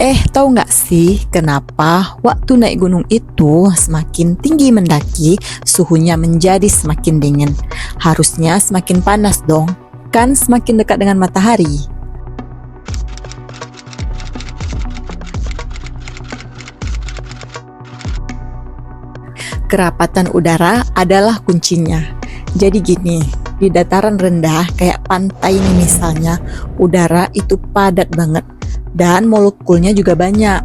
Tahu nggak sih kenapa waktu naik gunung itu semakin tinggi mendaki, suhunya menjadi semakin dingin? Harusnya semakin panas dong, kan semakin dekat dengan matahari. Kerapatan udara adalah kuncinya. Jadi gini, di dataran rendah kayak pantai ini misalnya, udara itu padat banget dan molekulnya juga banyak.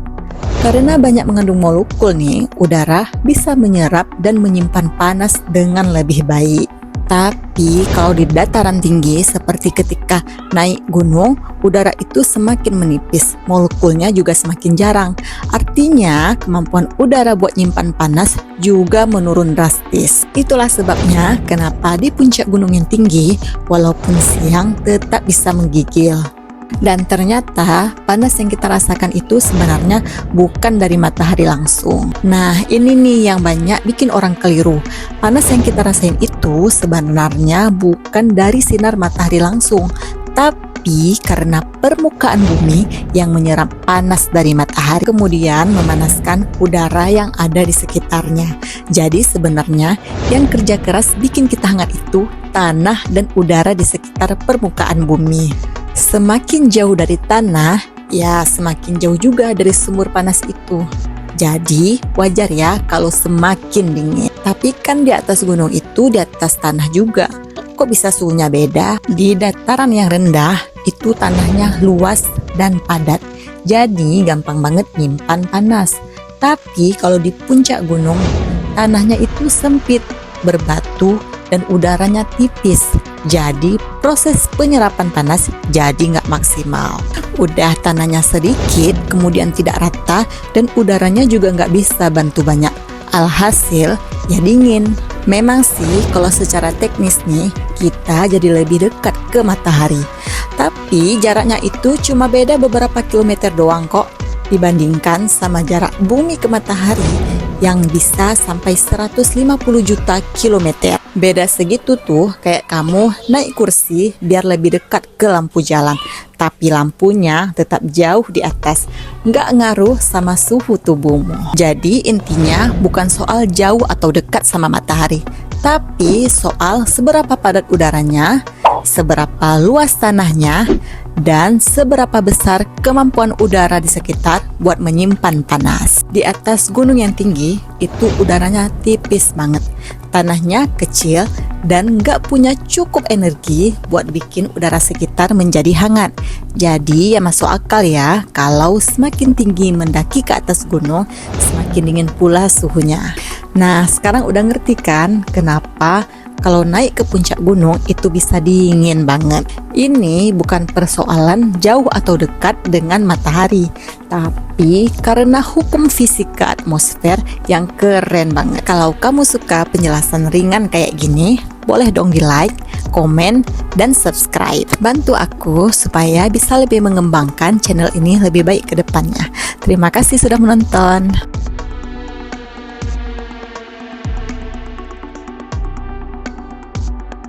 Karena banyak mengandung molekul nih, udara bisa menyerap dan menyimpan panas dengan lebih baik. Tapi kalau di dataran tinggi seperti ketika naik gunung, udara itu semakin menipis, molekulnya juga semakin jarang. Artinya kemampuan udara buat nyimpan panas juga menurun drastis. Itulah sebabnya kenapa di puncak gunung yang tinggi, walaupun siang tetap bisa menggigil. Dan ternyata panas yang kita rasakan itu sebenarnya bukan dari matahari langsung. Nah, ini nih yang banyak bikin orang keliru. Panas yang kita rasain itu sebenarnya bukan dari sinar matahari langsung, tapi karena permukaan bumi yang menyerap panas dari matahari kemudian memanaskan udara yang ada di sekitarnya. Jadi sebenarnya yang kerja keras bikin kita hangat itu tanah dan udara di sekitar permukaan bumi. Semakin jauh dari tanah, ya semakin jauh juga dari sumber panas itu. Jadi wajar ya kalau semakin dingin. Tapi kan di atas gunung itu di atas tanah juga. Kok bisa suhunya beda? Di dataran yang rendah itu tanahnya luas dan padat. Jadi gampang banget nyimpan panas. Tapi kalau di puncak gunung, tanahnya itu sempit, berbatu, dan udaranya tipis. Jadi proses penyerapan panas jadi nggak maksimal. Udah tanahnya sedikit, kemudian tidak rata, dan udaranya juga nggak bisa bantu banyak. Alhasil ya dingin. Memang sih kalau secara teknis nih kita jadi lebih dekat ke matahari. Tapi jaraknya itu cuma beda beberapa kilometer doang kok, dibandingkan sama jarak bumi ke matahari yang bisa sampai 150 juta kilometer. Beda segitu tuh kayak kamu naik kursi biar lebih dekat ke lampu jalan, tapi lampunya tetap jauh di atas, nggak ngaruh sama suhu tubuhmu. Jadi intinya bukan soal jauh atau dekat sama matahari, tapi soal seberapa padat udaranya, seberapa luas tanahnya, dan seberapa besar kemampuan udara di sekitar buat menyimpan panas. Di atas gunung yang tinggi itu udaranya tipis banget, tanahnya kecil dan nggak punya cukup energi buat bikin udara sekitar menjadi hangat. Jadi ya masuk akal ya kalau semakin tinggi mendaki ke atas gunung, semakin dingin pula suhunya. Nah sekarang udah ngerti kan kenapa kalau naik ke puncak gunung itu bisa dingin banget. Ini bukan persoalan jauh atau dekat dengan matahari, tapi karena hukum fisika atmosfer yang keren banget. Kalau kamu suka penjelasan ringan kayak gini, boleh dong di like, komen, dan subscribe. Bantu aku supaya bisa lebih mengembangkan channel ini lebih baik ke depannya. Terima kasih sudah menonton.